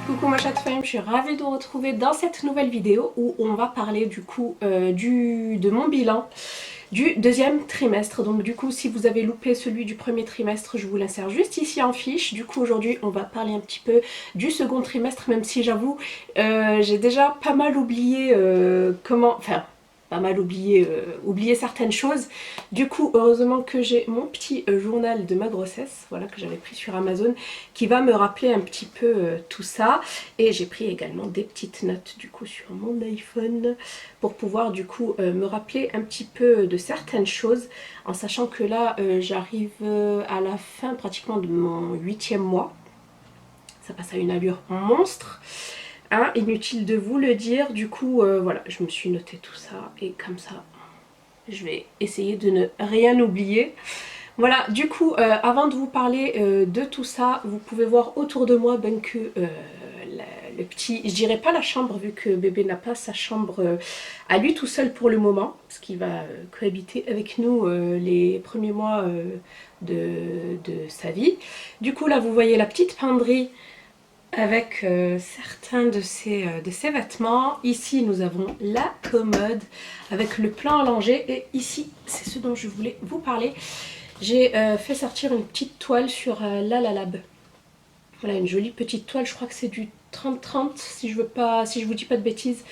Coucou ma chatte femme, je suis ravie de vous retrouver dans cette nouvelle vidéo où on va parler du coup de mon bilan du deuxième trimestre. Donc du coup si vous avez loupé celui du premier trimestre, je vous l'insère juste ici en fiche. Du coup aujourd'hui on va parler un petit peu du second trimestre, même si j'avoue j'ai déjà pas mal oublié pas mal oublié certaines choses. Du coup, heureusement que j'ai mon petit journal de ma grossesse, voilà, que j'avais pris sur Amazon, qui va me rappeler un petit peu tout ça. Et j'ai pris également des petites notes du coup sur mon iPhone pour pouvoir du coup me rappeler un petit peu de certaines choses, en sachant que là j'arrive à la fin pratiquement de mon 8e mois. Ça passe à une allure monstre. Hein, inutile de vous le dire, du coup voilà, je me suis noté tout ça et comme ça je vais essayer de ne rien oublier. Voilà, du coup avant de vous parler de tout ça, vous pouvez voir autour de moi que le petit, je dirais pas la chambre vu que bébé n'a pas sa chambre à lui tout seul pour le moment, parce qu'il va cohabiter avec nous les premiers mois de sa vie. Du coup là vous voyez la petite penderie avec certains de ses vêtements. Ici nous avons la commode avec le plan allongé et ici c'est ce dont je voulais vous parler. J'ai fait sortir une petite toile sur Lalalab. Voilà, une jolie petite toile, je crois que c'est du 30-30 si je vous dis pas de bêtises.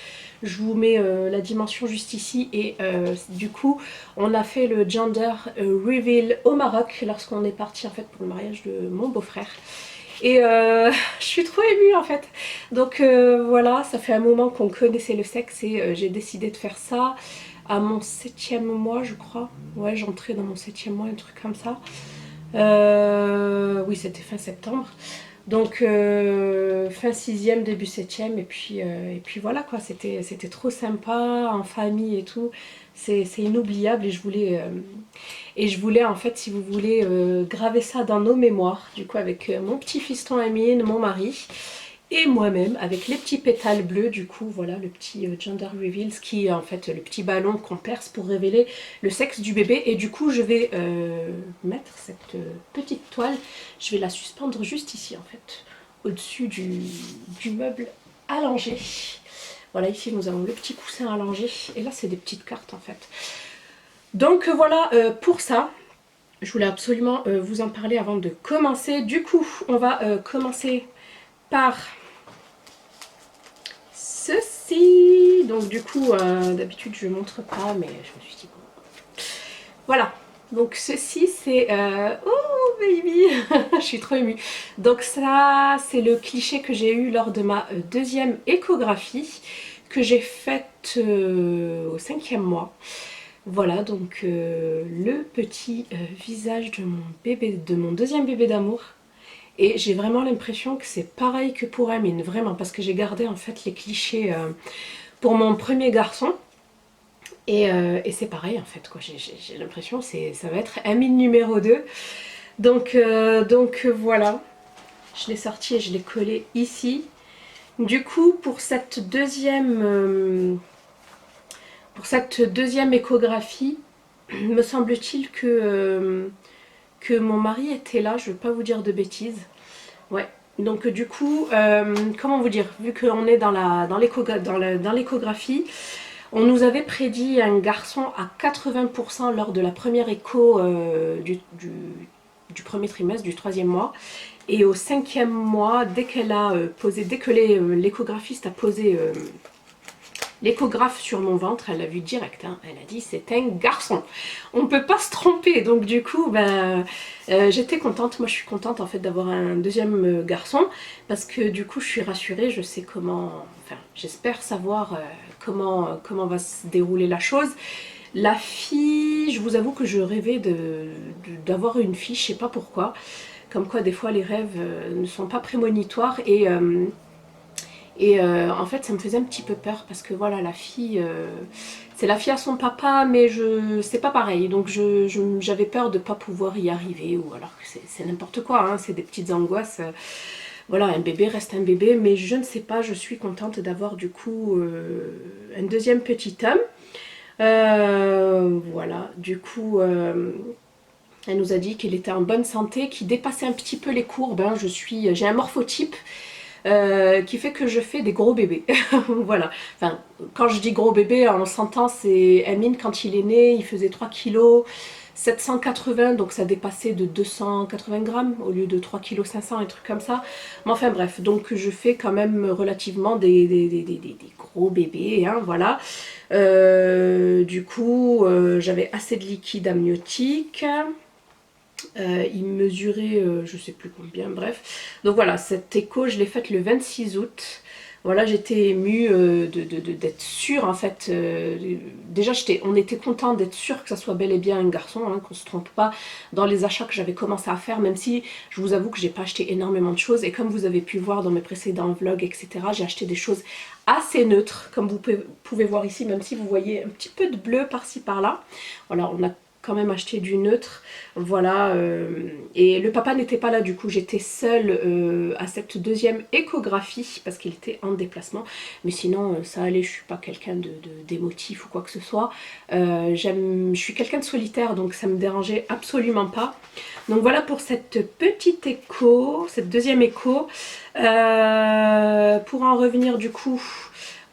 Je vous mets la dimension juste ici et du coup on a fait le gender reveal au Maroc lorsqu'on est parti en fait pour le mariage de mon beau-frère. Et je suis trop émue en fait. Donc voilà, ça fait un moment qu'on connaissait le sexe et j'ai décidé de faire ça à mon 7e mois je crois. Ouais, j'entrais dans mon 7e mois, un truc comme ça. Oui, c'était fin septembre. Donc fin 6e, début 7e et puis voilà quoi, c'était trop sympa en famille et tout. C'est inoubliable et je voulais en fait, si vous voulez, graver ça dans nos mémoires, du coup avec mon petit fiston Amine, mon mari et moi-même avec les petits pétales bleus. Du coup voilà le petit gender reveal, ce qui est en fait le petit ballon qu'on perce pour révéler le sexe du bébé. Et du coup je vais mettre cette petite toile, je vais la suspendre juste ici en fait, au-dessus du meuble allongé. Voilà, ici nous avons le petit coussin allongé et là c'est des petites cartes en fait. Donc voilà pour ça. Je voulais absolument vous en parler avant de commencer. Du coup, on va commencer par ceci. Donc du coup, d'habitude je montre pas, mais je me suis dit bon. Voilà. Donc ceci c'est... Oh baby je suis trop émue. Donc ça c'est le cliché que j'ai eu lors de ma deuxième échographie que j'ai faite au 5e mois. Voilà donc le petit visage de mon bébé, de mon deuxième bébé d'amour. Et j'ai vraiment l'impression que c'est pareil que pour Amine, vraiment, parce que j'ai gardé en fait les clichés pour mon premier garçon. Et c'est pareil en fait, quoi. J'ai l'impression que ça va être Amine numéro 2. Donc voilà, je l'ai sorti et je l'ai collé ici. Du coup, pour cette deuxième échographie, me semble-t-il que mon mari était là, je ne veux pas vous dire de bêtises. Ouais, donc du coup, comment vous dire, vu qu'on est dans l'échographie, on nous avait prédit un garçon à 80% lors de la première écho du premier trimestre, du 3e mois. Et au 5e mois, dès que l'échographiste a posé l'échographe sur mon ventre, elle l'a vu direct, hein. Elle a dit c'est un garçon. On ne peut pas se tromper, donc du coup j'étais contente. Moi je suis contente en fait d'avoir un deuxième garçon, parce que du coup je suis rassurée, je sais comment, enfin j'espère savoir comment va se dérouler la chose. La fille, je vous avoue que je rêvais d'avoir une fille, je sais pas pourquoi. Comme quoi des fois les rêves ne sont pas prémonitoires et en fait ça me faisait un petit peu peur parce que voilà, la fille c'est la fille à son papa, mais c'est pas pareil, donc j'avais peur de pas pouvoir y arriver, ou alors que c'est n'importe quoi, hein, c'est des petites angoisses. Voilà, un bébé reste un bébé, mais je ne sais pas, je suis contente d'avoir du coup un deuxième petit homme. Voilà, du coup elle nous a dit qu'il était en bonne santé, qu'il dépassait un petit peu les courbes, hein. J'ai un morphotype. qui fait que je fais des gros bébés. Voilà. Enfin, quand je dis gros bébé, on s'entend, c'est Emine, quand il est né, il faisait 3 kg 780, donc ça dépassait de 280 grammes au lieu de 3 kg 500, un truc comme ça. Mais enfin bref, donc je fais quand même relativement des gros bébés, hein, voilà. Du coup, j'avais assez de liquide amniotique. Il mesurait je sais plus combien, bref. Donc voilà, cette écho, je l'ai faite le 26 août. Voilà, j'étais émue d'être sûre en fait. Déjà, on était content d'être sûr que ça soit bel et bien un garçon, hein, qu'on ne se trompe pas dans les achats que j'avais commencé à faire, même si je vous avoue que j'ai pas acheté énormément de choses. Et comme vous avez pu voir dans mes précédents vlogs, etc., j'ai acheté des choses assez neutres, comme vous pouvez voir ici, même si vous voyez un petit peu de bleu par-ci par-là. Voilà, on a quand même acheté du neutre, voilà, et le papa n'était pas là, du coup j'étais seule à cette deuxième échographie parce qu'il était en déplacement, mais sinon ça allait, je suis pas quelqu'un d'émotif ou quoi que ce soit, je suis quelqu'un de solitaire, donc ça me dérangeait absolument pas. Donc voilà pour cette petite écho, cette deuxième écho. Pour en revenir du coup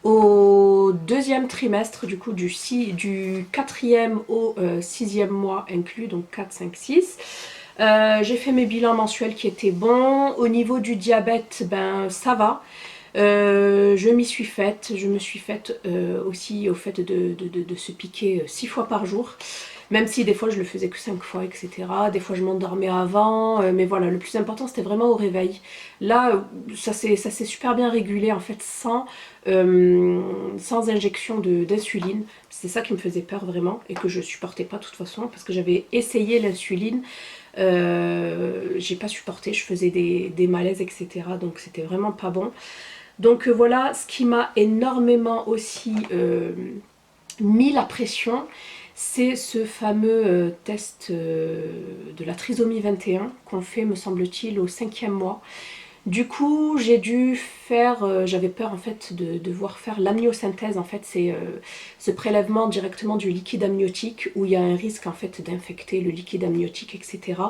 au deuxième trimestre, du coup du quatrième au sixième mois inclus, donc 4, 5, 6. J'ai fait mes bilans mensuels qui étaient bons. Au niveau du diabète, ben ça va. Je m'y suis faite. Je me suis faite aussi au fait de se piquer 6 fois par jour. Même si des fois je le faisais que 5 fois, etc. Des fois je m'endormais avant, mais voilà, le plus important c'était vraiment au réveil. Là, ça s'est super bien régulé en fait, sans injection d'insuline. C'est ça qui me faisait peur vraiment, et que je supportais pas de toute façon, parce que j'avais essayé l'insuline, j'ai pas supporté, je faisais des malaises, etc. Donc c'était vraiment pas bon. Donc voilà, ce qui m'a énormément aussi mis la pression, c'est ce fameux test de la trisomie 21 qu'on fait, me semble-t-il, au 5e mois. Du coup, j'ai dû faire, j'avais peur en fait de devoir faire l'amniosynthèse. En fait, c'est ce prélèvement directement du liquide amniotique où il y a un risque en fait d'infecter le liquide amniotique, etc.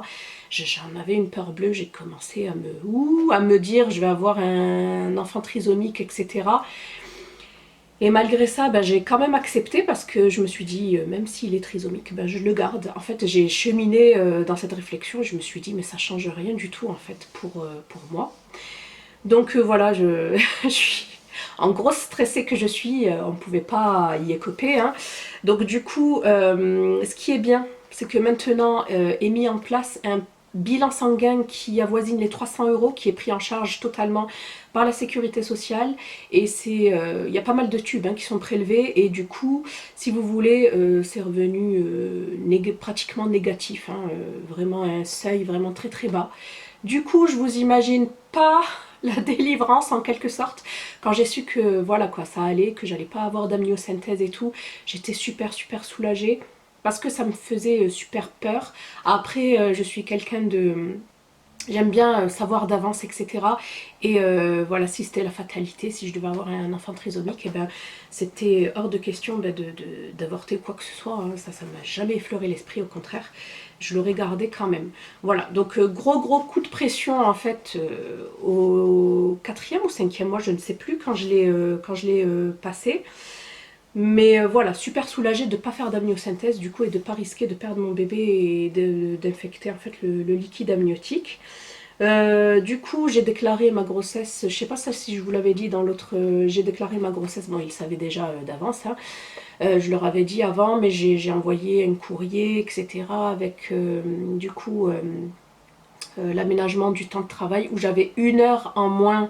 J'en avais une peur bleue, j'ai commencé à me dire je vais avoir un enfant trisomique, etc. Et malgré ça, ben, j'ai quand même accepté parce que je me suis dit, même s'il est trisomique, ben, je le garde. En fait, j'ai cheminé dans cette réflexion et je me suis dit, mais ça change rien du tout en fait pour moi. Donc voilà, je suis en grosse stressée que je suis, on ne pouvait pas y écoper, hein. Donc du coup, ce qui est bien, c'est que maintenant est mis en place un bilan sanguin qui avoisine les 300 €, qui est pris en charge totalement par la sécurité sociale. Et il y a pas mal de tubes, hein, qui sont prélevés. Et du coup, si vous voulez, c'est revenu pratiquement négatif, hein, vraiment un seuil vraiment très très bas. Du coup, je vous imagine pas la délivrance en quelque sorte. Quand j'ai su que voilà quoi, ça allait, que j'allais pas avoir d'amniosynthèse et tout, j'étais super soulagée parce que ça me faisait super peur. Après, je suis quelqu'un de... J'aime bien savoir d'avance, etc. Et voilà, si c'était la fatalité, si je devais avoir un enfant trisomique, et ben, c'était hors de question d'avorter quoi que ce soit, hein. Ça m'a jamais effleuré l'esprit, au contraire. Je l'aurais gardé quand même. Voilà, donc gros coup de pression en fait au 4e ou 5e mois, je ne sais plus quand je l'ai passé. Mais voilà, super soulagée de ne pas faire d'amniosynthèse du coup et de ne pas risquer de perdre mon bébé et d'infecter en fait le liquide amniotique. Du coup, j'ai déclaré ma grossesse, je sais pas si je vous l'avais dit dans l'autre, j'ai déclaré ma grossesse, bon ils savaient déjà d'avance, hein. Je leur avais dit avant, mais j'ai envoyé un courrier, etc. avec du coup l'aménagement du temps de travail où j'avais 1 heure en moins.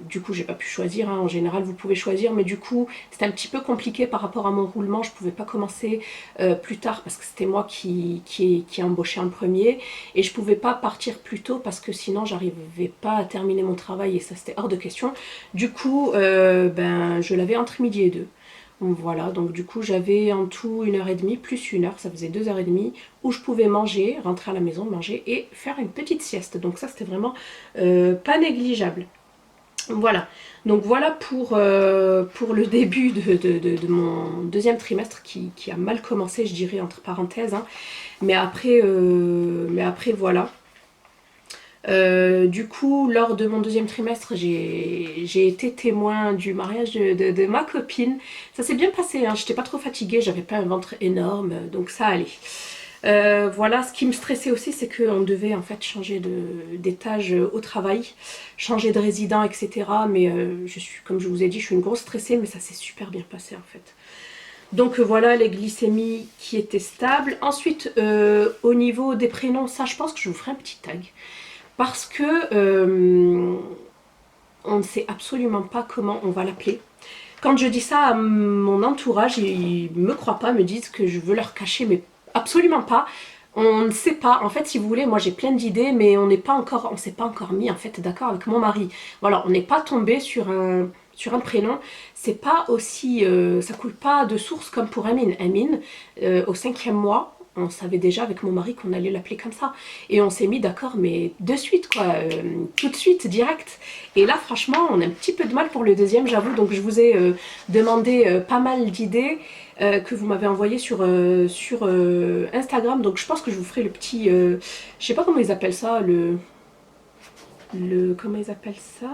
Du coup, j'ai pas pu choisir, hein. En général, vous pouvez choisir, mais du coup, c'était un petit peu compliqué par rapport à mon roulement. Je pouvais pas commencer plus tard parce que c'était moi qui embauchais en premier, et je pouvais pas partir plus tôt parce que sinon, j'arrivais pas à terminer mon travail et ça, c'était hors de question. Du coup, ben, je l'avais entre midi et 2. Voilà, donc du coup j'avais en tout 1 h 30 plus 1 heure, ça faisait 2 h 30 où je pouvais manger, rentrer à la maison, manger et faire une petite sieste. Donc ça c'était vraiment pas négligeable. Voilà, donc voilà pour le début de mon deuxième trimestre qui a mal commencé, je dirais entre parenthèses, hein. Mais après voilà. Du coup, lors de mon deuxième trimestre, j'ai été témoin du mariage de ma copine. Ça s'est bien passé, hein. J'étais pas trop fatiguée, j'avais pas un ventre énorme, donc ça allait. Voilà, ce qui me stressait aussi, c'est qu'on devait en fait changer d'étage au travail, changer de résident, etc. Mais je suis, comme je vous ai dit, je suis une grosse stressée, mais ça s'est super bien passé en fait. Donc voilà les glycémies qui étaient stables. Ensuite, au niveau des prénoms, ça je pense que je vous ferai un petit tag. Parce que on ne sait absolument pas comment on va l'appeler. Quand je dis ça à mon entourage, ils ne me croient pas, me disent que je veux leur cacher, mais absolument pas. On ne sait pas. En fait, si vous voulez, moi j'ai plein d'idées, mais on s'est pas encore mis en fait d'accord avec mon mari. Voilà, on n'est pas tombé sur un prénom. C'est pas aussi, ça coule pas de source comme pour Amine. Amine, au 5e mois, on savait déjà avec mon mari qu'on allait l'appeler comme ça. Et on s'est mis d'accord, mais de suite, quoi. Tout de suite, direct. Et là, franchement, on a un petit peu de mal pour le deuxième, j'avoue. Donc, je vous ai demandé pas mal d'idées que vous m'avez envoyées sur Instagram. Donc, je pense que je vous ferai le petit... je sais pas comment ils appellent ça, comment ils appellent ça?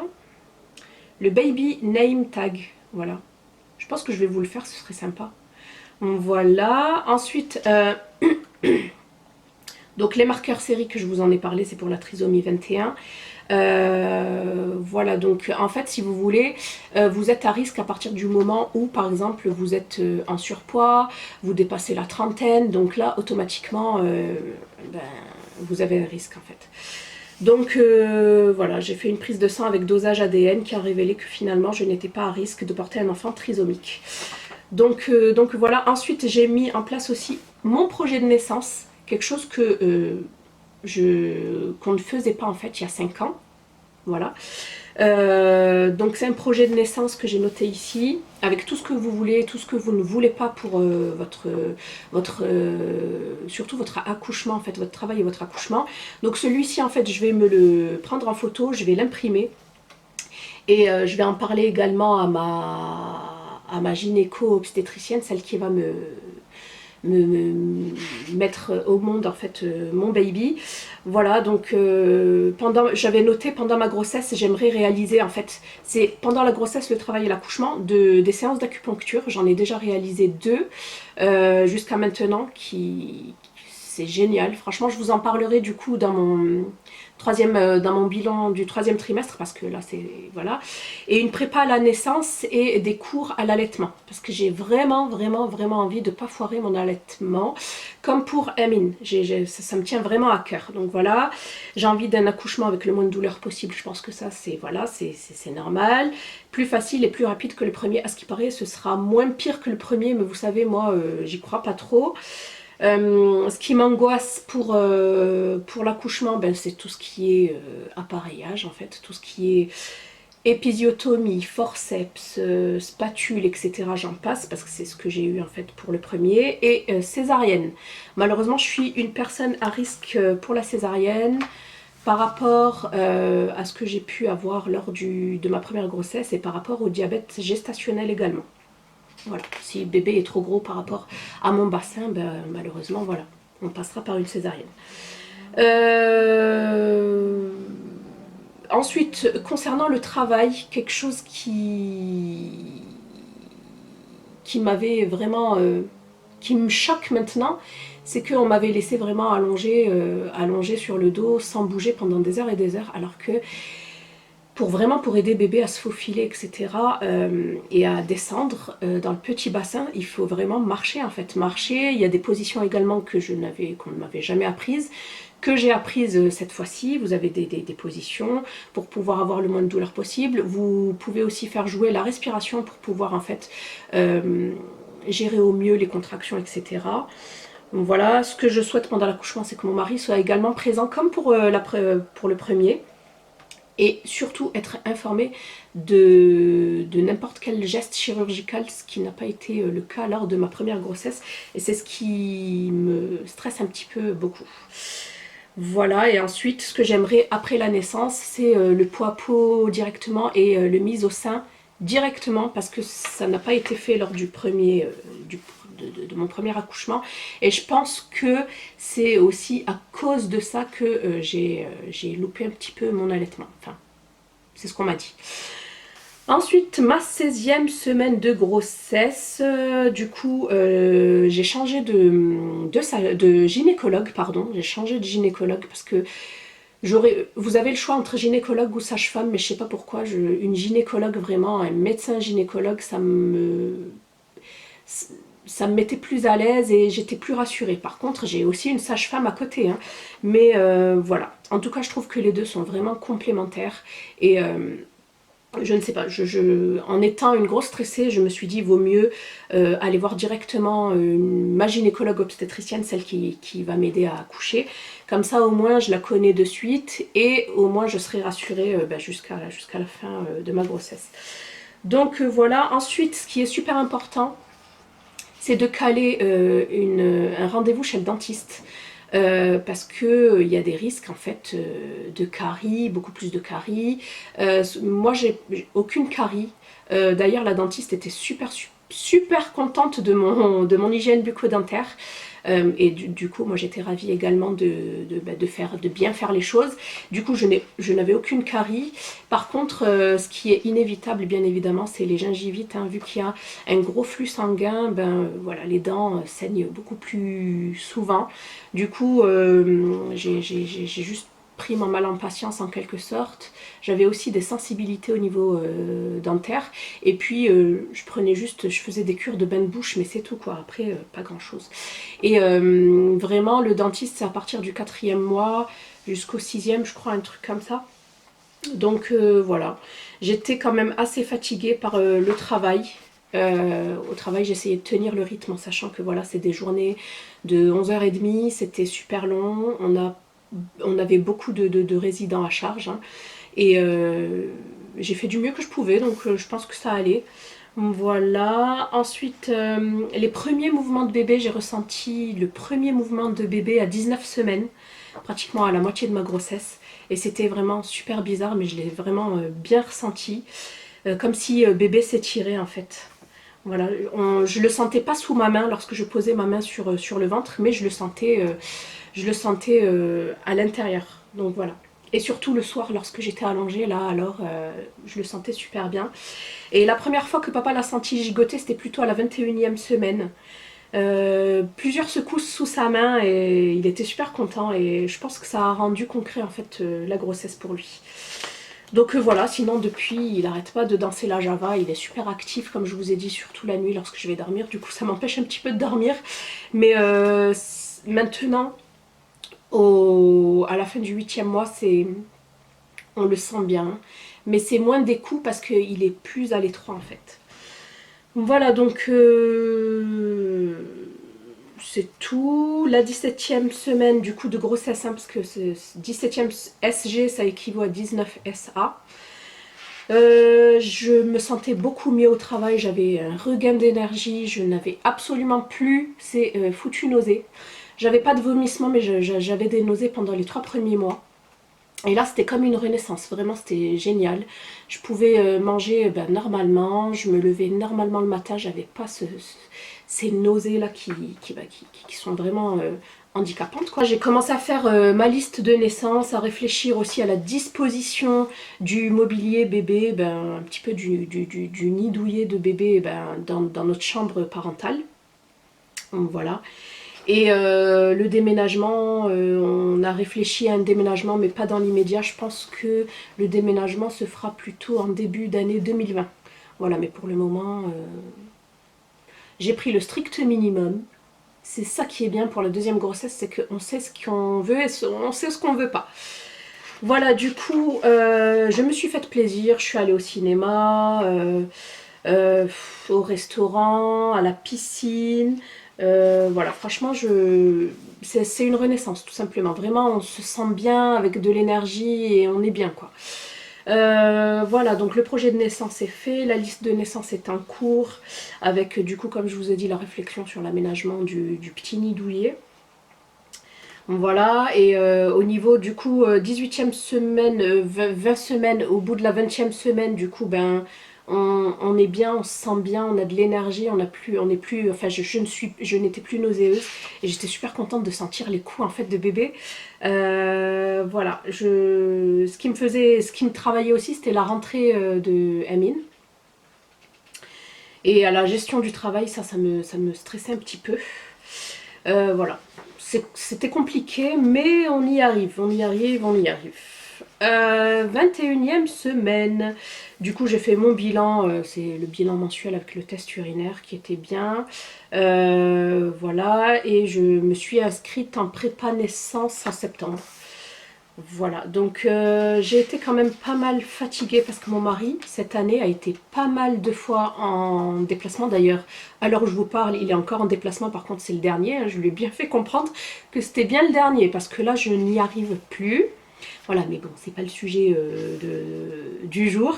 Le baby name tag. Voilà. Je pense que je vais vous le faire, ce serait sympa. Voilà. Ensuite... donc les marqueurs séries que je vous en ai parlé, c'est pour la trisomie 21. Voilà, donc en fait, si vous voulez, vous êtes à risque à partir du moment où, par exemple, vous êtes en surpoids, vous dépassez la trentaine, donc là, automatiquement, vous avez un risque en fait. Donc voilà, j'ai fait une prise de sang avec dosage ADN qui a révélé que finalement, je n'étais pas à risque de porter un enfant trisomique. Donc voilà, ensuite j'ai mis en place aussi mon projet de naissance, quelque chose que qu'on ne faisait pas en fait il y a 5 ans. Voilà. Donc c'est un projet de naissance que j'ai noté ici, avec tout ce que vous voulez, tout ce que vous ne voulez pas pour surtout votre accouchement, en fait, votre travail et votre accouchement. Donc celui-ci, en fait, je vais me le prendre en photo, je vais l'imprimer. Et je vais en parler également à ma gynéco-obstétricienne, celle qui va me mettre au monde en fait mon baby. Voilà, donc j'avais noté pendant ma grossesse, j'aimerais réaliser en fait, c'est pendant la grossesse, le travail et l'accouchement, des séances d'acupuncture. J'en ai déjà réalisé 2 jusqu'à maintenant, c'est génial. Franchement, je vous en parlerai du coup dans mon bilan du 3e trimestre, parce que là c'est voilà, et une prépa à la naissance et des cours à l'allaitement, parce que j'ai vraiment envie de pas foirer mon allaitement comme pour Amine. Ça me tient vraiment à cœur. Donc voilà, j'ai envie d'un accouchement avec le moins de douleur possible. Je pense que ça c'est voilà, c'est normal, plus facile et plus rapide que le premier. À ce qui paraît, ce sera moins pire que le premier, mais vous savez, moi j'y crois pas trop. Ce qui m'angoisse pour l'accouchement, c'est tout ce qui est appareillage en fait, tout ce qui est épisiotomie, forceps, spatule, etc. J'en passe, parce que c'est ce que j'ai eu en fait pour le premier, et césarienne. Malheureusement, je suis une personne à risque pour la césarienne par rapport à ce que j'ai pu avoir lors de ma première grossesse, et par rapport au diabète gestationnel également. Voilà, si bébé est trop gros par rapport à mon bassin, malheureusement, voilà, on passera par une césarienne. Ensuite, concernant le travail, quelque chose qui m'avait vraiment... qui me choque maintenant, c'est qu'on m'avait laissé vraiment allongée sur le dos, sans bouger pendant des heures et des heures, alors que pour aider bébé à se faufiler, etc. Et à descendre dans le petit bassin, il faut vraiment marcher en fait. Marcher, il y a des positions également qu'on ne m'avait jamais apprises, que j'ai apprises cette fois-ci. Vous avez des positions pour pouvoir avoir le moins de douleur possible. Vous pouvez aussi faire jouer la respiration pour pouvoir en fait gérer au mieux les contractions, etc. Donc voilà, ce que je souhaite pendant l'accouchement, c'est que mon mari soit également présent comme pour le premier. Et surtout être informé de n'importe quel geste chirurgical, ce qui n'a pas été le cas lors de ma première grossesse. Et c'est ce qui me stresse un petit peu beaucoup. Voilà, et ensuite, ce que j'aimerais après la naissance, c'est le poids-peau directement et le mise au sein directement, parce que ça n'a pas été fait lors du premier de mon premier accouchement. Et je pense que c'est aussi à cause de ça que j'ai loupé un petit peu mon allaitement. Enfin, c'est ce qu'on m'a dit. Ensuite, ma 16e semaine de grossesse, du coup, j'ai changé de gynécologue, pardon. J'ai changé de gynécologue parce que vous avez le choix entre gynécologue ou sage-femme, mais je sais pas pourquoi, une gynécologue vraiment, un médecin gynécologue, ça me mettait plus à l'aise et j'étais plus rassurée. Par contre, j'ai aussi une sage-femme à côté, hein. Mais voilà. En tout cas, je trouve que les deux sont vraiment complémentaires et je ne sais pas, en étant une grosse stressée, je me suis dit vaut mieux aller voir directement ma gynécologue obstétricienne, celle qui va m'aider à accoucher. Comme ça au moins je la connais de suite et au moins je serai rassurée jusqu'à la fin de ma grossesse. Donc voilà, ensuite ce qui est super important, c'est de caler un rendez-vous chez le dentiste. Parce que il y a des risques en fait de caries, beaucoup plus de caries. Moi j'ai aucune carie. D'ailleurs la dentiste était super contente de mon hygiène bucco-dentaire. Et du coup, moi j'étais ravie également de bien faire les choses. Du coup, je n'avais aucune carie. Par contre, ce qui est inévitable, bien évidemment, c'est les gingivites. Hein. Vu qu'il y a un gros flux sanguin, voilà, les dents saignent beaucoup plus souvent. Du coup, j'ai juste pris mon mal en patience en quelque sorte. J'avais aussi des sensibilités au niveau dentaire. Et puis, je faisais des cures de bain de bouche, mais c'est tout quoi. Après, pas grand chose. Et vraiment, le dentiste, c'est à partir du 4e mois jusqu'au 6e, je crois, un truc comme ça. Donc voilà, j'étais quand même assez fatiguée par le travail. Au travail, j'essayais de tenir le rythme en sachant que voilà, c'est des journées de 11h30, c'était super long. On avait beaucoup de résidents à charge. Hein, et j'ai fait du mieux que je pouvais, donc je pense que ça allait. Voilà. Ensuite, les premiers mouvements de bébé, j'ai ressenti le premier mouvement de bébé à 19 semaines, pratiquement à la moitié de ma grossesse. Et c'était vraiment super bizarre, mais je l'ai vraiment bien ressenti. Comme si bébé s'étirait en fait. Voilà, je le sentais pas sous ma main lorsque je posais ma main sur le ventre, mais je le sentais à l'intérieur. Donc voilà. Et surtout le soir, lorsque j'étais allongée, là, alors, je le sentais super bien. Et la première fois que papa l'a senti gigoter, c'était plutôt à la 21e semaine. Plusieurs secousses sous sa main et il était super content. Et je pense que ça a rendu concret, en fait, la grossesse pour lui. Donc voilà, sinon depuis, il n'arrête pas de danser la Java, il est super actif comme je vous ai dit, surtout la nuit lorsque je vais dormir, du coup ça m'empêche un petit peu de dormir. Mais maintenant, à la fin du 8e mois, on le sent bien, mais c'est moins des coups parce qu'il est plus à l'étroit en fait. Voilà, donc c'est tout. La 17e semaine du coup de grossesse, hein, parce que 17e SG, ça équivaut à 19 SA. Je me sentais beaucoup mieux au travail, j'avais un regain d'énergie, je n'avais absolument plus ces foutues nausées. J'avais pas de vomissements, mais j'avais des nausées pendant les 3 premiers mois. Et là, c'était comme une renaissance, vraiment, c'était génial. Je pouvais manger normalement, je me levais normalement le matin, j'avais pas ces nausées-là qui sont vraiment handicapantes, quoi. J'ai commencé à faire ma liste de naissance, à réfléchir aussi à la disposition du mobilier bébé, un petit peu du nid douillet de bébé dans notre chambre parentale. Donc, voilà. Et le déménagement, on a réfléchi à un déménagement, mais pas dans l'immédiat. Je pense que le déménagement se fera plutôt en début d'année 2020. Voilà, mais pour le moment, j'ai pris le strict minimum. C'est ça qui est bien pour la deuxième grossesse, c'est qu'on sait ce qu'on veut et on sait ce qu'on veut pas. Voilà, du coup, je me suis fait plaisir. Je suis allée au cinéma, au restaurant, à la piscine. Voilà, franchement, c'est une renaissance, tout simplement. Vraiment, on se sent bien avec de l'énergie et on est bien, quoi. Voilà, donc le projet de naissance est fait, la liste de naissance est en cours, avec du coup, comme je vous ai dit, la réflexion sur l'aménagement du petit nid douillet. Voilà, et au niveau du coup 18e semaine, 20 semaines, au bout de la 20e semaine, du coup, on est bien, on se sent bien, on a de l'énergie, on n'est plus, enfin je n'étais plus nauséeuse et j'étais super contente de sentir les coups en fait de bébé. Voilà, ce qui me travaillait aussi, c'était la rentrée de Amine. Et à la gestion du travail, ça me stressait un petit peu. Voilà, c'était compliqué, mais on y arrive, on y arrive, on y arrive. 21e semaine. Du coup, j'ai fait mon bilan, c'est le bilan mensuel avec le test urinaire qui était bien. Voilà, et je me suis inscrite en prépa naissance en septembre. Voilà, donc j'ai été quand même pas mal fatiguée parce que mon mari, cette année, a été pas mal de fois en déplacement. D'ailleurs, à l'heure où je vous parle, il est encore en déplacement. Par contre, c'est le dernier. Je lui ai bien fait comprendre que c'était bien le dernier parce que là, je n'y arrive plus. Voilà, mais bon, c'est pas le sujet du jour.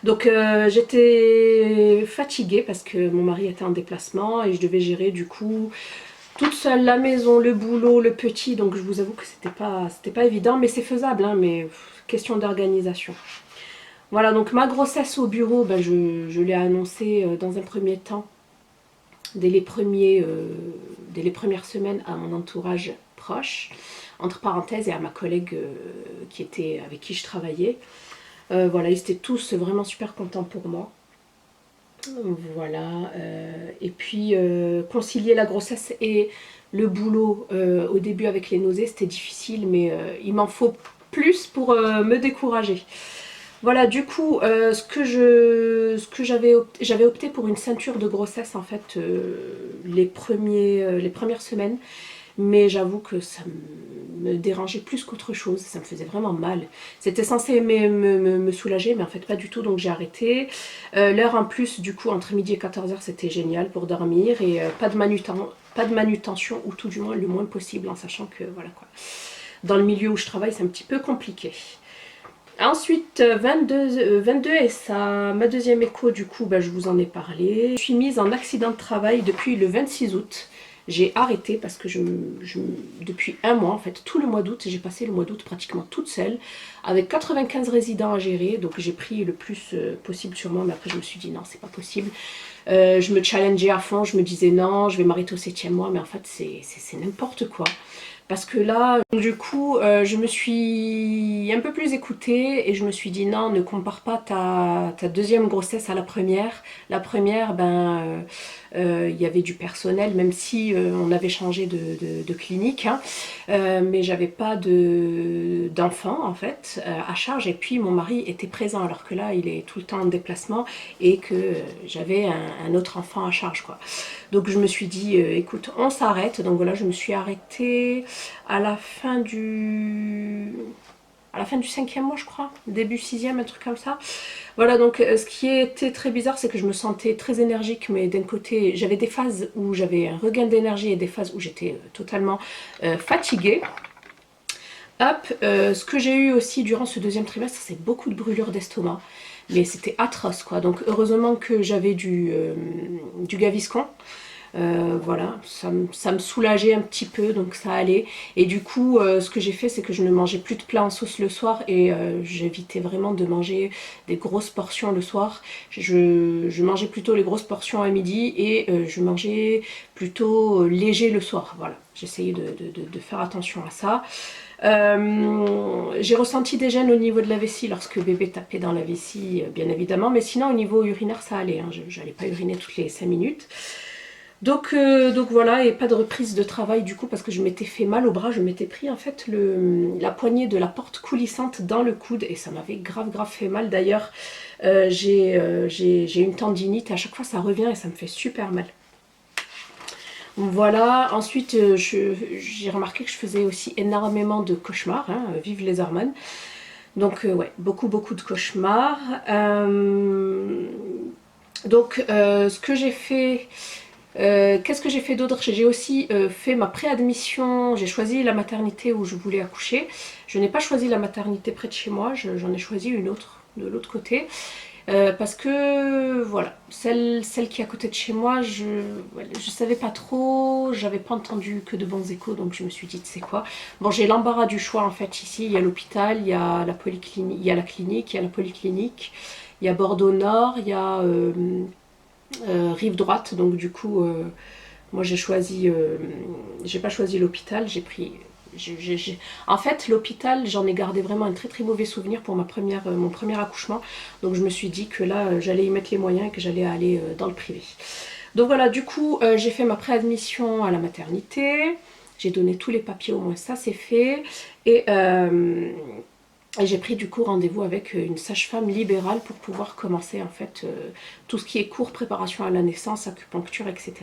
Donc, j'étais fatiguée parce que mon mari était en déplacement et je devais gérer du coup toute seule la maison, le boulot, le petit, donc je vous avoue que c'était pas évident, mais c'est faisable, hein, mais question d'organisation. Voilà, donc ma grossesse au bureau, ben, je l'ai annoncée dans un premier temps, dès les premières semaines à mon entourage proche, entre parenthèses, et à ma collègue avec qui je travaillais. Voilà, ils étaient tous vraiment super contents pour moi. Voilà, et puis concilier la grossesse et le boulot au début avec les nausées, c'était difficile, mais il m'en faut plus pour me décourager. Voilà, du coup, ce que j'avais opté pour une ceinture de grossesse en fait les premières semaines. Mais j'avoue que ça me dérangeait plus qu'autre chose, ça me faisait vraiment mal. C'était censé me soulager, mais en fait pas du tout, donc j'ai arrêté. L'heure en plus, du coup, entre midi et 14h, c'était génial pour dormir, et pas de manutention, ou tout du moins le moins possible, en sachant que, voilà quoi, dans le milieu où je travaille, c'est un petit peu compliqué. Ensuite, 22 et ça, ma deuxième écho, du coup, bah, je vous en ai parlé. Je suis mise en accident de travail depuis le 26 août. J'ai arrêté parce que depuis un mois, en fait, tout le mois d'août, j'ai passé le mois d'août pratiquement toute seule, avec 95 résidents à gérer, donc j'ai pris le plus possible sur moi, mais après je me suis dit non, c'est pas possible. Je me challengeais à fond, je me disais non, je vais m'arrêter au 7e mois, mais en fait c'est n'importe quoi. Parce que là, du coup, je me suis un peu plus écoutée et je me suis dit non, ne compare pas ta deuxième grossesse à la première. La première, ben, il y avait du personnel, même si on avait changé de clinique, hein, mais j'avais pas d'enfant en fait à charge, et puis mon mari était présent alors que là il est tout le temps en déplacement et que j'avais un autre enfant à charge quoi. Donc je me suis dit écoute, on s'arrête. Donc voilà, je me suis arrêtée à la fin du 5e mois je crois, début 6e, un truc comme ça. Voilà, donc ce qui était très bizarre, c'est que je me sentais très énergique, mais d'un côté, j'avais des phases où j'avais un regain d'énergie et des phases où j'étais totalement fatiguée. Hop, ce que j'ai eu aussi durant ce deuxième trimestre, c'est beaucoup de brûlures d'estomac, mais c'était atroce quoi. Donc heureusement que j'avais du Gaviscon. Voilà, ça me soulageait un petit peu, donc ça allait. Et du coup, ce que j'ai fait, c'est que je ne mangeais plus de plats en sauce le soir et j'évitais vraiment de manger des grosses portions le soir. Je mangeais plutôt les grosses portions à midi et je mangeais plutôt léger le soir. Voilà, j'essayais de faire attention à ça. J'ai ressenti des gènes au niveau de la vessie lorsque bébé tapait dans la vessie, bien évidemment, mais sinon au niveau urinaire ça allait, hein. Je n'allais pas uriner toutes les 5 minutes. Donc voilà, et pas de reprise de travail du coup parce que je m'étais fait mal au bras, je m'étais pris en fait la poignée de la porte coulissante dans le coude et ça m'avait grave fait mal. D'ailleurs j'ai une tendinite et à chaque fois ça revient et ça me fait super mal. Voilà, ensuite j'ai remarqué que je faisais aussi énormément de cauchemars, hein, vive les hormones. Donc ouais, beaucoup de cauchemars. Ce que j'ai fait... qu'est-ce que j'ai fait d'autre? J'ai aussi fait ma préadmission, j'ai choisi la maternité où je voulais accoucher. Je n'ai pas choisi la maternité près de chez moi, j'en ai choisi une autre, de l'autre côté. Parce que voilà, celle qui est à côté de chez moi, je savais pas trop, j'avais pas entendu que de bons échos, donc je me suis dit, tu sais quoi, bon, j'ai l'embarras du choix en fait. Ici il y a l'hôpital, il y a la polyclinique, il y a la clinique, il y a la polyclinique, Il y a Bordeaux Nord, il y a Rive Droite. Donc du coup, moi j'ai choisi, j'ai pas choisi l'hôpital, j'ai pris... En fait, l'hôpital, j'en ai gardé vraiment un très très mauvais souvenir pour mon premier accouchement. Donc je me suis dit que là, j'allais y mettre les moyens et que j'allais aller dans le privé. Donc voilà, du coup, j'ai fait ma préadmission à la maternité. J'ai donné tous les papiers, au moins ça c'est fait. Et j'ai pris du coup rendez-vous avec une sage-femme libérale pour pouvoir commencer en fait tout ce qui est cours, préparation à la naissance, acupuncture, etc.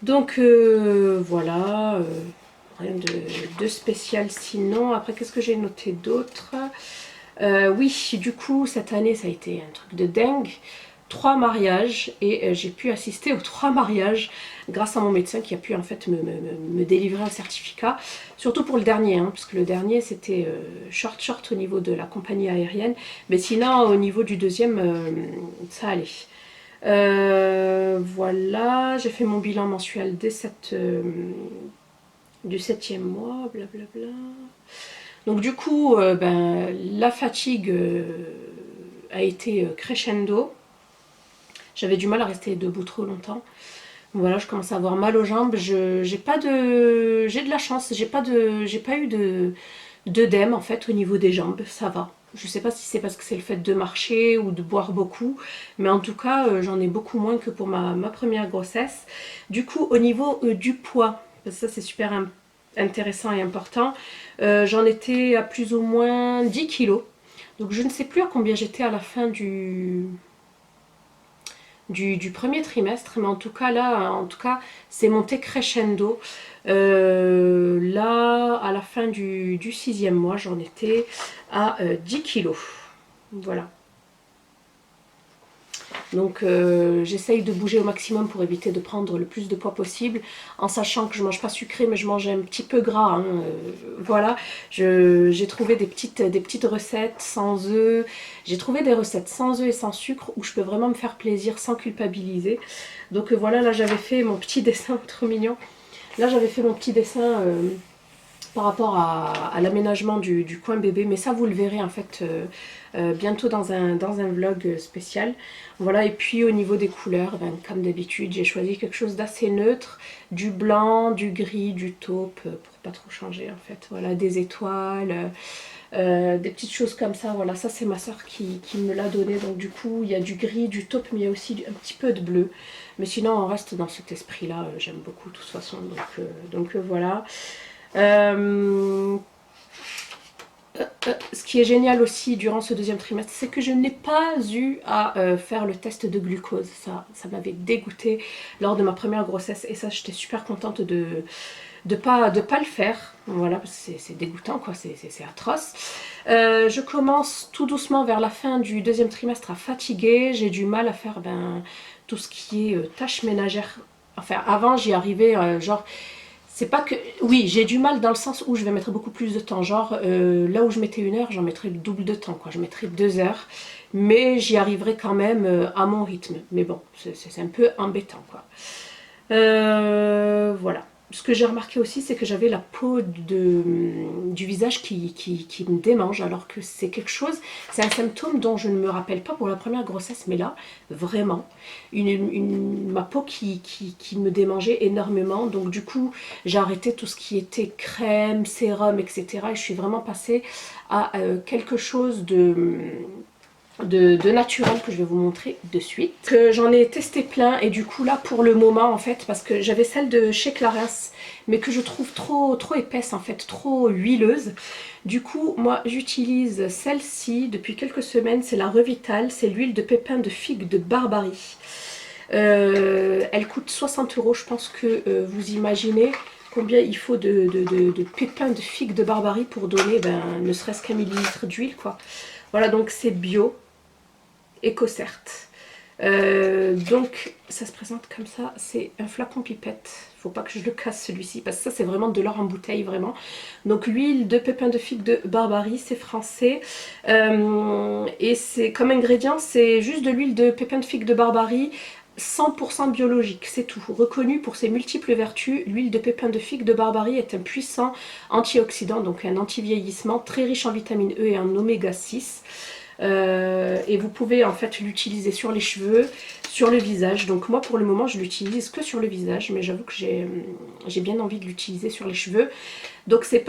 Donc voilà, rien de spécial sinon. Après, qu'est-ce que j'ai noté d'autre? Oui, du coup, cette année, ça a été un truc de dingue. 3 mariages et j'ai pu assister aux 3 mariages grâce à mon médecin qui a pu en fait me délivrer un certificat. Surtout pour le dernier, parce que le dernier c'était short au niveau de la compagnie aérienne. Mais sinon, au niveau du deuxième, ça allait. Voilà, j'ai fait mon bilan mensuel du 7e mois, blablabla. Donc du coup, la fatigue a été crescendo. J'avais du mal à rester debout trop longtemps. Voilà, je commence à avoir mal aux jambes. J'ai de la chance. J'ai pas eu d'œdème en fait au niveau des jambes. Ça va. Je sais pas si c'est parce que c'est le fait de marcher ou de boire beaucoup, mais en tout cas, j'en ai beaucoup moins que pour ma première grossesse. Du coup, au niveau du poids, parce que ça c'est super intéressant et important, j'en étais à plus ou moins 10 kilos. Donc je ne sais plus à combien j'étais à la fin du premier trimestre, mais en tout cas là, c'est monté crescendo. Là, à la fin du 6e mois, j'en étais à 10 kilos. Voilà. Donc j'essaye de bouger au maximum pour éviter de prendre le plus de poids possible, en sachant que je mange pas sucré mais je mange un petit peu gras. Voilà, j'ai trouvé des petites recettes sans œufs. J'ai trouvé des recettes sans œufs et sans sucre où je peux vraiment me faire plaisir sans culpabiliser. Donc voilà, là j'avais fait mon petit dessin, trop mignon. Là j'avais fait mon petit dessin par rapport à l'aménagement du coin bébé, mais ça vous le verrez en fait bientôt dans un vlog spécial. Voilà, et puis au niveau des couleurs, comme d'habitude, j'ai choisi quelque chose d'assez neutre, du blanc, du gris, du taupe, pour pas trop changer en fait. Voilà, des étoiles, des petites choses comme ça. Voilà, ça c'est ma soeur qui me l'a donné, donc du coup il y a du gris, du taupe, mais il y a aussi un petit peu de bleu. Mais sinon on reste dans cet esprit-là, j'aime beaucoup de toute façon, donc voilà. Ce qui est génial aussi durant ce deuxième trimestre, c'est que je n'ai pas eu à faire le test de glucose. Ça m'avait dégoûté lors de ma première grossesse et ça j'étais super contente de pas le faire. Voilà, parce que c'est dégoûtant quoi, c'est atroce. Je commence tout doucement vers la fin du deuxième trimestre à fatiguer. J'ai du mal à faire tout ce qui est tâches ménagères. Enfin avant j'y arrivais genre... C'est pas que... Oui, j'ai du mal dans le sens où je vais mettre beaucoup plus de temps. Genre, là où je mettais 1 heure, j'en mettrais le double de temps, quoi. Je mettrais 2 heures. Mais j'y arriverai quand même à mon rythme. Mais bon, c'est un peu embêtant, quoi. Voilà. Ce que j'ai remarqué aussi, c'est que j'avais la peau du visage qui me démange, alors que c'est quelque chose, c'est un symptôme dont je ne me rappelle pas pour la première grossesse, mais là, vraiment, ma peau qui me démangeait énormément. Donc du coup, j'ai arrêté tout ce qui était crème, sérum, etc. Et je suis vraiment passée à quelque chose de naturel que je vais vous montrer de suite. Que j'en ai testé plein et du coup là pour le moment en fait, parce que j'avais celle de chez Clarins mais que je trouve trop épaisse en fait, trop huileuse. Du coup moi j'utilise celle-ci depuis quelques semaines, c'est la Revital, c'est l'huile de pépins de figue de Barbarie. Elle coûte 60 €, je pense que vous imaginez combien il faut de pépins de figue de Barbarie pour donner ne serait-ce qu'un millilitre d'huile quoi. Voilà, donc c'est bio, EcoCert. Donc ça se présente comme ça, c'est un flacon pipette. Faut pas que je le casse celui-ci parce que ça c'est vraiment de l'or en bouteille vraiment. Donc l'huile de pépins de figue de Barbarie, c'est français. Et c'est comme ingrédient, c'est juste de l'huile de pépins de figue de Barbarie. 100% biologique, c'est tout. Reconnu pour ses multiples vertus, l'huile de pépins de figue de Barbarie est un puissant antioxydant, donc un anti-vieillissement, très riche en vitamine E et en oméga 6. Et vous pouvez en fait l'utiliser sur les cheveux, sur le visage. Donc moi pour le moment je l'utilise que sur le visage, mais j'avoue que j'ai bien envie de l'utiliser sur les cheveux. Donc c'est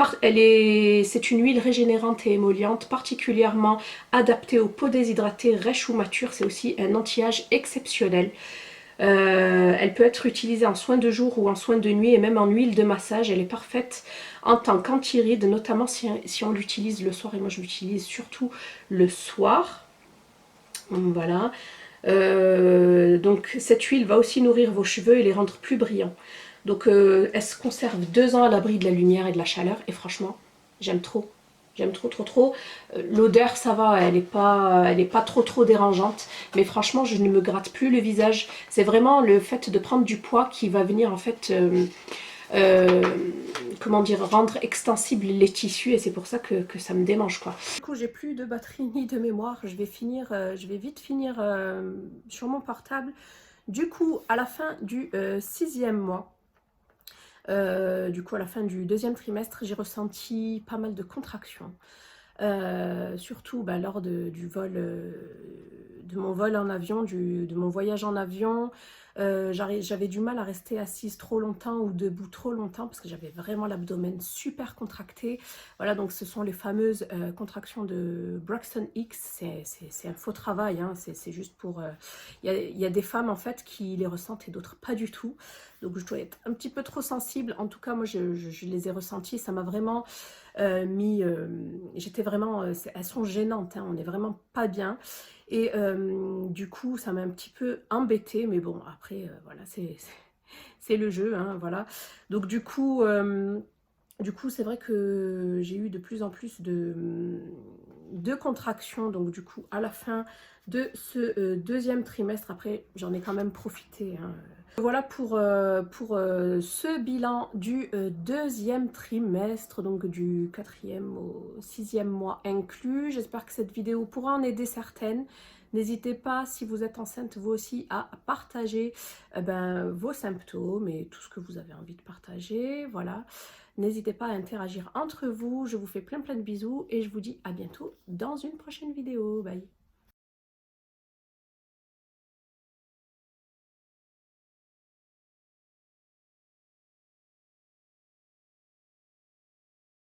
une huile régénérante et émolliente particulièrement adaptée aux peaux déshydratées, rêches ou matures. C'est aussi un anti-âge exceptionnel. Elle peut être utilisée en soin de jour ou en soin de nuit et même en huile de massage. Elle est parfaite en tant qu'anti-rides, notamment si on l'utilise le soir. Et moi je l'utilise surtout le soir. Voilà. Donc cette huile va aussi nourrir vos cheveux et les rendre plus brillants. Donc elle se conserve 2 ans à l'abri de la lumière et de la chaleur. Et franchement, j'aime trop. J'aime trop trop trop. L'odeur ça va, elle est pas trop dérangeante. Mais franchement je ne me gratte plus le visage. C'est vraiment le fait de prendre du poids qui va venir en fait... comment dire, rendre extensibles les tissus, et c'est pour ça que ça me démange quoi. Du coup j'ai plus de batterie ni de mémoire, je vais vite finir sur mon portable. Du coup à la fin du 6e mois, du coup à la fin du 2e trimestre, j'ai ressenti pas mal de contractions. Surtout lors du vol, de mon vol en avion, de mon voyage en avion. J'avais du mal à rester assise trop longtemps ou debout trop longtemps parce que j'avais vraiment l'abdomen super contracté. Voilà, donc ce sont les fameuses contractions de Braxton Hicks. C'est un faux travail, hein, c'est juste pour... Il y a des femmes en fait qui les ressentent et d'autres pas du tout. Donc je dois être un petit peu trop sensible. En tout cas, moi je les ai ressenties. Ça m'a vraiment mis... J'étais vraiment... elles sont gênantes, hein, on n'est vraiment pas bien. Et du coup, ça m'a un petit peu embêtée, mais bon, après, voilà, c'est le jeu, hein, voilà. Donc du coup, c'est vrai que j'ai eu de plus en plus de contractions, donc du coup, à la fin de ce 2e trimestre, après, j'en ai quand même profité, hein. Voilà pour ce bilan du 2e trimestre, donc du 4e au 6e mois inclus. J'espère que cette vidéo pourra en aider certaines. N'hésitez pas, si vous êtes enceinte, vous aussi, à partager vos symptômes et tout ce que vous avez envie de partager. Voilà. N'hésitez pas à interagir entre vous. Je vous fais plein de bisous et je vous dis à bientôt dans une prochaine vidéo. Bye!